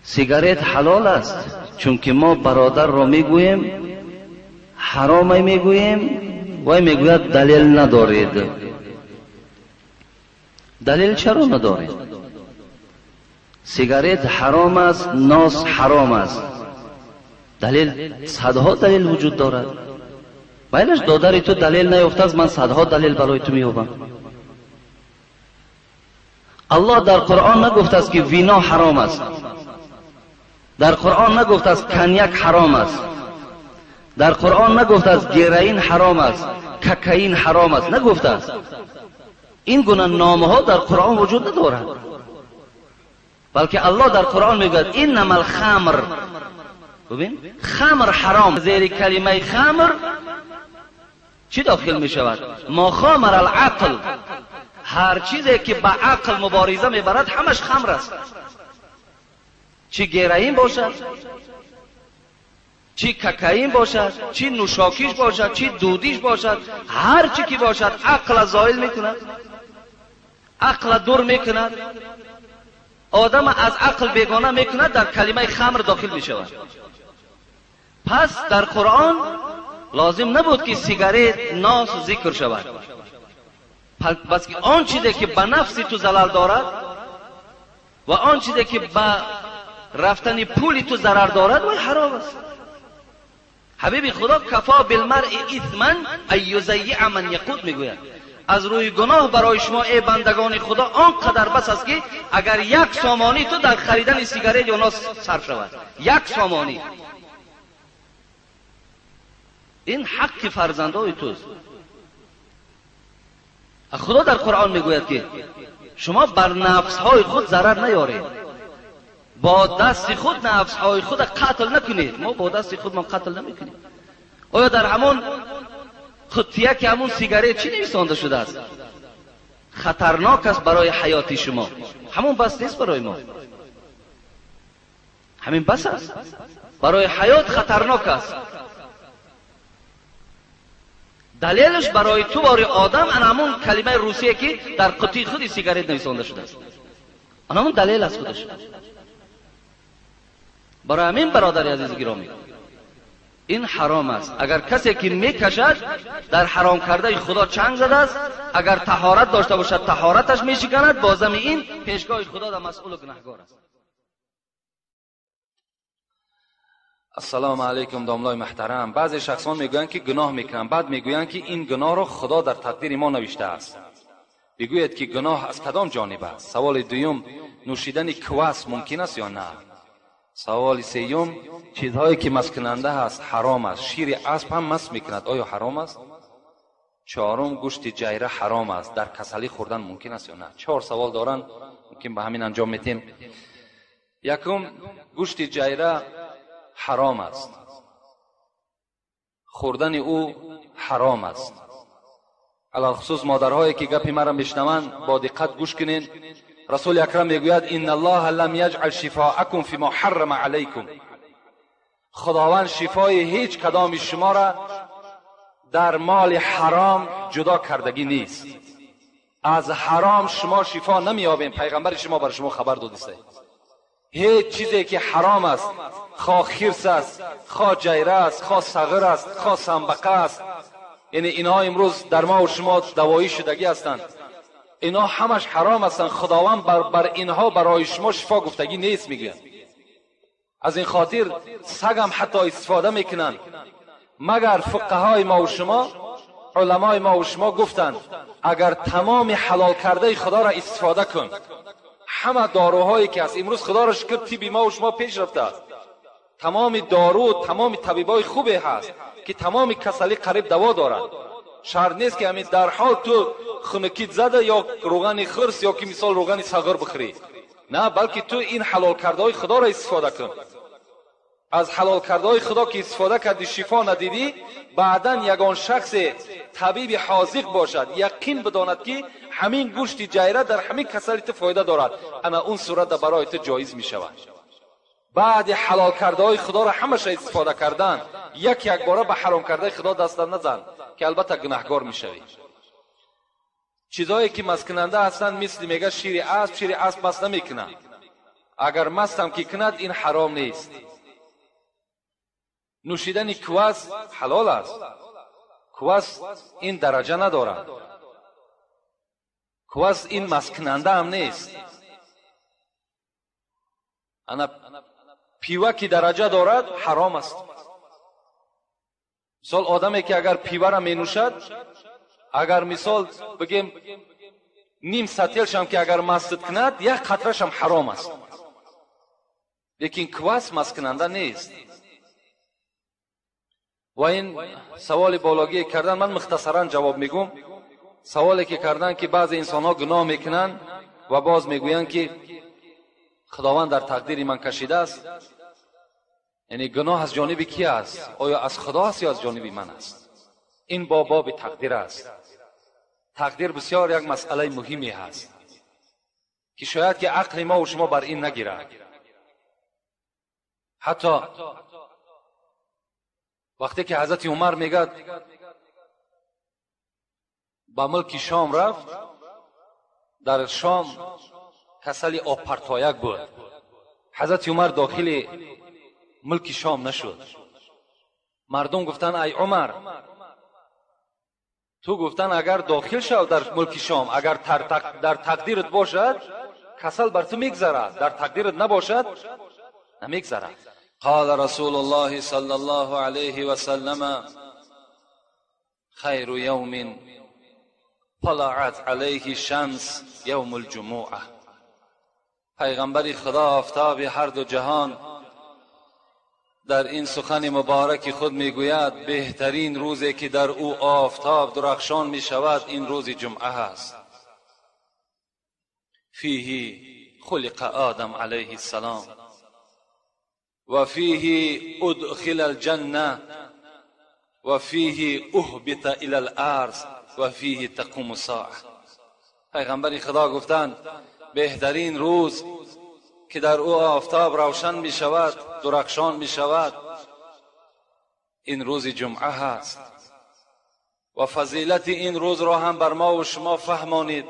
سیگارت حلال است، چون که ما برادر را میگوییم حرام میگوییم و میگوید دلیل ندارید. دلیل چرا ندارید؟ سیگارت حرام است، ناس حرام است. دلیل صدها دلیل وجود دارد. بایدش داداری تو دلیل نیافته است، من صدها دلیل برای تو مییابم. الله در قرآن نگفته است که وینا حرام است. در قرآن نگفته است کنیاک حرام است. در قرآن نگفته است گیرین حرام است، ککین حرام است. نگفته است. این گونه نامه ها در قرآن وجود ندارد. بلکه الله در قرآن میگوید انما الخمر، ببین خمر حرام. زیر کلمه خمر چی داخل می شود؟ ما خامر العقل، هر چیزی که با عقل مبارزه میبرد همش خمر است. چی گیرین باشد، چی ککین باشد، چی نوشاکیش باشد، چی دودیش باشد، هر چی که باشد عقل زائل میکند، عقل دور میکند، آدم از عقل بیگانه میکند، در کلمه خمر داخل میشود. پس در قرآن لازم نبود که سیگارت، ناس ذکر شود. پس که آن چیزی که به نفسی تو ضرر دارد و آن چیزی که به رفتن پولی تو ضرر دارد و حرام است. حبیب خدا کفا بالمرء اثما ان یضیع من یقود میگوید از روی گناه برای شما ای بندگان خدا آنقدر بس است که اگر یک سامانی تو در خریدن سیگارت یا ناس صرف شود، یک سامانی. این حق فرزندای توست. خدا در قرآن میگوید که شما بر نفسهای خود ضرر نیارید، با دست خود نفسهای خود قتل نکنید. ما با دست خود ما قتل نمیکنیم. آیا در همون خطیه که همون سیگارت چی نویسانده شده است؟ خطرناک است برای حیاتی شما. همون بس نیست برای ما، همین بس است. برای حیات خطرناک است. دلیلش برای تو برای آدم همون کلمه روسیه که در قطعه خودی سیگارت نویسانده شده است. همون دلیل است خودش. برای همین برادر عزیز گرامی این حرام است. اگر کسی که میکشد در حرام کرده خدا چنگ زده است. اگر طهارت داشته باشد طهارتش میشکند، بازم این پیشگاه خدا در مسئول و گناهگار است. السلام علیکم داملای محترم. بعضی شخصان میگویند که گناه میکنند، بعد میگویند که این گناه را خدا در تقدیر ما نوشته است. بگوید که گناه از کدام جانب است؟ سوال دوم، نوشیدن کواس ممکن است یا نه؟ سوال سوم، چیزهایی که مست کننده است حرام است. شیر اسب هم مست میکند، آیا حرام است؟ چهارم، گوشت جیره حرام است، در کسلی خوردن ممکن است یا نه؟ 4 سوال دارن، ممکن به همین انجام میتیم. یکم، گوشت جیره حرام است، خوردن او حرام است. علی خصوص مادرهایی که گپی مرا میشنوند با دقت گوش کنین. رسول اکرم میگوید ان الله لم یجعل شفاءکم فیما حرم علیکم. خداوند شفای هیچ کدام شما را در مال حرام جدا کردگی نیست. از حرام شما شفا نمیابین. پیغمبر شما بر شما خبر داده است هیچ چیزی که حرام است، خواه خرس است، خواه جیره است، خواه صغر است، خواه سنبقه است، یعنی اینها امروز در ما و شما دوایی شدگی هستند، اینها همش حرام هستند. خداوند بر اینها برای شما شفا گفتگی نیست میگه. از این خاطر سگ هم حتی استفاده میکنند، مگر فقهای ما و شما، علمای ما و شما گفتند اگر تمام حلال کرده خدا را استفاده کن. همه داروهایی که هست امروز خدا را شکر طب ما و شما پیش رفته است. تمام دارو، تمام طبیبای خوبی هست که تمام کسلی قریب دوا دارند. شرط نیست که همین در حال تو خنکیت زده یا روغن خرس یا که مثال روغن صغر بخوری، نه، بلکه تو این حلال کرده های خدا را استفاده کن. از حلال کرده های خدا که استفاده کردی شفا ندیدی، بعداً یگان شخص طبیب حاذق باشد یقین بداند که همین گوشت جیره در همین کسلی تو فایده دارد، اما اون صورت برای تو جایز می شود. بعد حلال کرده های خدا را همش استفاده کردن، یک باره به حرام کرده خدا دست نزن که البته گناهگار می شوی. چیزایی که مسکننده هستند مثل میگه شیر اسب مس نمیکنه. اگر مستم که کند این حرام نیست. نوشیدن کواس حلال است. کواس این درجه ندارد. کواس این مست کننده هم نیست. انا پیوه که درجه دارد حرام است. مثال آدمی که اگر پیوه را می نوشد، اگر مثال بگیم نیم سطلش هم که اگر مست کند یک قطرش هم حرام است. لیکن کواس مست کننده نیست. و این سوال بالاگی کردن، من مختصرا جواب میگم. سوالی که کردن که بعضی انسان ها گناه میکنن و باز میگویند که خداوند در تقدیر من کشیده است. یعنی گناه از جانب کی است؟ آیا از خدا است یا از جانب من است؟ این باب تقدیر است. تقدیر بسیار یک مسئله مهمی هست که شاید که عقل ما و شما بر این نگیرد. حتی وقتی که حضرت عمر میگه با ملک شام رفت، در شام کسل آب پرتایک بود. حضرت عمر داخل ملک شام نشد. مردم گفتن ای عمر، تو گفتن اگر داخل شو در ملک شام، اگر در تقدیرت باشد کسل بر تو میگذرد، در تقدیرت نباشد نمیگذرد. قال رسول الله صلی الله علیه و سلم خیر یوم طلعت علیه شمس یوم الجمعه. پیغمبر خدا آفتاب هر دو جهان در این سخن مبارک خود میگوید بهترین روزی که در او آفتاب درخشان می شود این روز جمعه است. فیه خلق آدم علیه السلام و فیه ادخل الجنه و فیه اهبط الى الارض و فیه تقوم الساعه. پیغمبر خدا گفتند بهترین روز که در او آفتاب روشن می شود، درخشان می شود، این روز جمعه هست. و فضیلت این روز را هم بر ما و شما فهمانید.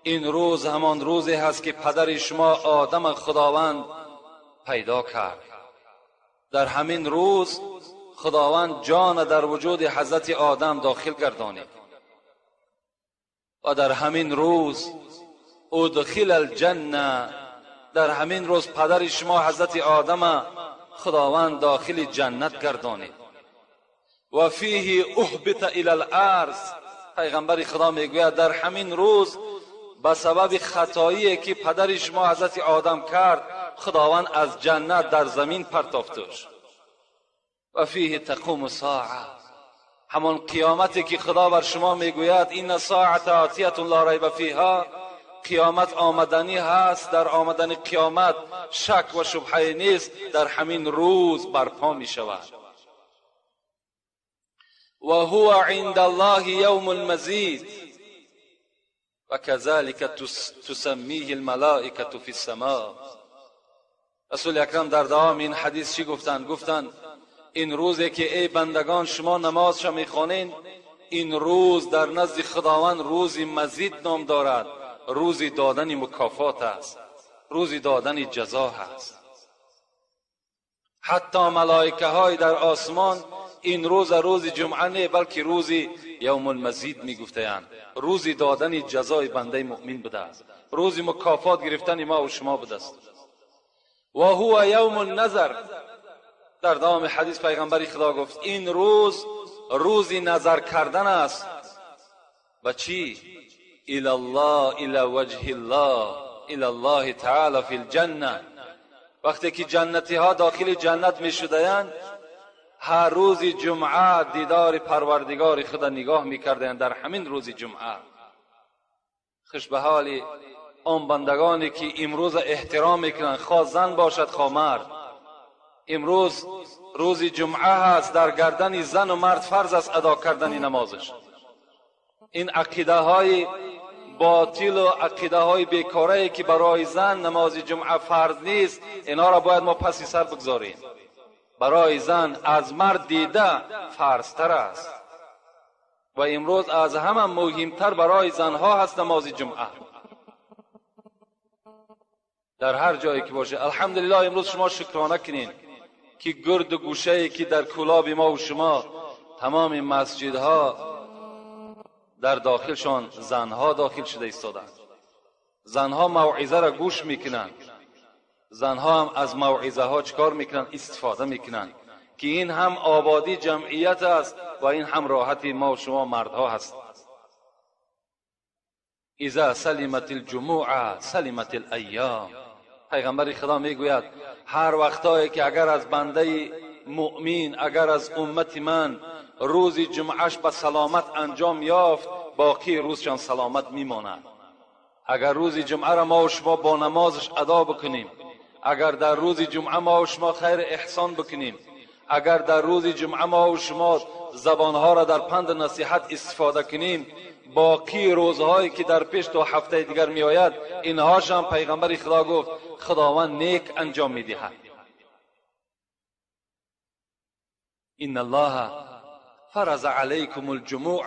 این روز همان روزی هست که پدر شما آدم خداوند پیدا کرد. در همین روز خداوند جان در وجود حضرت آدم داخل گردانید و در همین روز ادخل الجنه، در همین روز پدر شما حضرت آدم خداوند داخل جنت گردانید. و فیه اهبط الی الارض، پیغمبر خدا میگوید در همین روز به سبب خطایی که پدر شما حضرت آدم کرد خداوند از جنت در زمین پرتافتش. و فیه تقوم الساعه، همان قیامتی که خدا بر شما میگوید این ساعت آتیه لا ریب فیها، قیامت آمدنی هست، در آمدن قیامت شک و شبهه نیست، در همین روز برپا می شود. و هو عند الله یوم المزید و کذلک تسمیه الملائکه فی السماء. رسول اکرم در دوام این حدیث چی گفتند؟ گفتند این روزی که ای بندگان شما نماز شما میخوانید، این روز در نزد خداوند روزی مزید نام دارد، روزی دادن مکافات است، روزی دادن جزا است. حتی ملائکه های در آسمان این روز جمعه نه بلکه روزی یوم المزید می گفتند، روزی دادن جزای بنده مؤمن بوده است، روزی مکافات گرفتن ما و شما بوده است. و هو یوم النظر، در دوام حدیث پیغمبر خدا گفت این روز روزی نظر کردن است. و چی؟ الى الله، الى وجه الله، الى الله تعالی فی الجنه. وقتی که جنتی ها داخل جنت می شدند هر روز جمعه دیدار پروردگار خدا نگاه می کردند. در همین روز جمعه خوش به حال آن بندگانی که امروز احترام میکنند، خواه زن باشد خواه مرد. امروز روز جمعه هست، در گردن زن و مرد فرض است ادا کردن نمازش. این عقیده های باطل و عقیده های بیکاره که برای زن نماز جمعه فرض نیست، اینا را باید ما پس سر بگذاریم. برای زن از مرد دیده فرض تر است و امروز از همه مهمتر برای زنها هست نماز جمعه. در هر جایی که باشه. الحمدلله امروز شما شکرانه کنین که گرد و گوشه‌ای که در کلاب ما و شما تمام مسجدها در داخلشان زنها داخل شده ایستادند. زنها موعظه را گوش میکنند، زنها هم از موعظه ها چکار میکنند؟ استفاده میکنند که این هم آبادی جمعیت است و این هم راحتی ما و شما مردها هست. اذا سلمت الجموع سلمت الایام. پیغمبر خدا میگوید هر وقتایی که اگر از بنده مؤمن، اگر از امت من روز جمعهش به سلامت انجام یافت، باقی روزشان سلامت میماند. اگر روز جمعه را ما و شما با نمازش ادا بکنیم، اگر در روز جمعه ما و شما خیر احسان بکنیم، اگر در روز جمعه ما و شما زبانها را در پند نصیحت استفاده کنیم، باقی روزهایی که در پیش تا هفته دیگر می آید اینهاش هم پیغمبر خدا گفت خداوند نیک انجام می دهد. ان الله فرض علیکم الجموع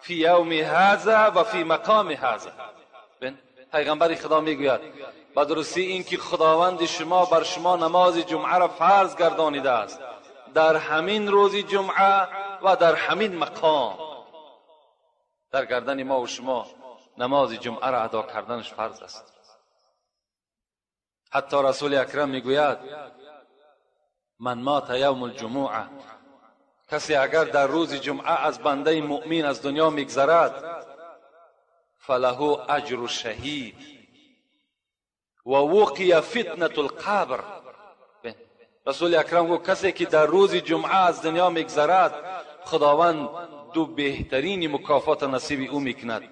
فی یوم هذا و فی مقام هذا. پیغمبر خدا میگوید به درستی این که خداوند شما بر شما نماز جمعه را فرض گردانیده است در همین روز جمعه و در همین مقام. در گردن ما و شما نماز جمعه را ادا کردنش فرض است. حتی رسول اکرم میگوید من مات یوم الجمعه، کسی اگر در روز جمعه از بنده مؤمن از دنیا میگذرد فله اجر شهید و وقی فتنه القبر. رسول اکرم گفت کسی که در روز جمعه از دنیا میگذرد خداوند دو بهترین مکافات نصیب او میکند.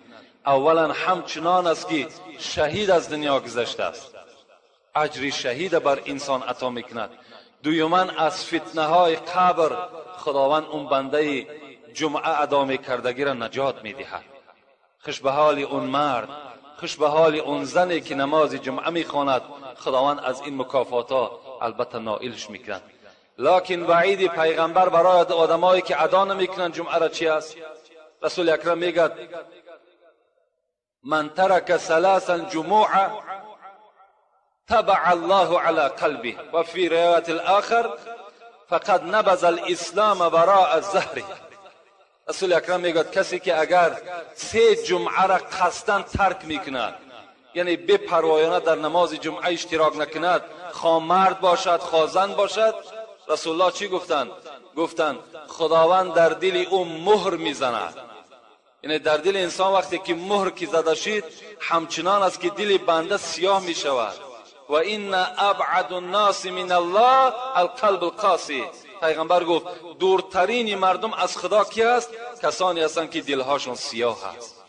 اولا همچنان است که شهید از دنیا گذشته است، اجر شهید بر انسان عطا میکند. دوما از فتنه های قبر خداوند اون بنده جمعه ادا میکردگی را نجات میدهد. خوش به حال اون مرد، خوش به حال اون زنی که نماز جمعه میخواند، خداوند از این مکافاتا البته نائلش میکند. لکن وعید پیغمبر برای آدمایی که ادا نمیکنند جمعه را چی است؟ رسول اکرم میگه من ترک ثلاثا جمعه تبع الله على قلبه و فی روایت الاخر فقد نبذ الاسلام وراء الظهر. رسول اکرم میگه کسی که اگر 3 جمعه را قصداً ترک میکند، یعنی بے پروایانه در نماز جمعه اشتراک نکند، خواه مرد باشد خواه زن باشد، رسول الله چی گفتند خداوند در دل او مهر میزند. یعنی در دل انسان وقتی که مهر کی زده شد همچنان است که دل بنده سیاه می شود. و این ابعد الناس من الله القلب القاسی. پیغمبر گفت دورترین مردم از خدا کی است؟ کسانی هستند که دلهاشون سیاه است.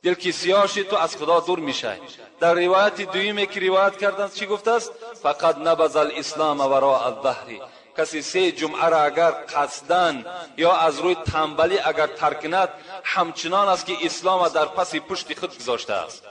دل کی سیاه شد تو از خدا دور میشه. در روایت دویمی که روایت کردن چی گفته است؟ فقط نبذ الاسلام وراء الظهر. کسی 3 جمعه را اگر قصدن یا از روی تنبلی اگر ترک کند همچنان است که اسلام در پس پشت خود گذاشته است.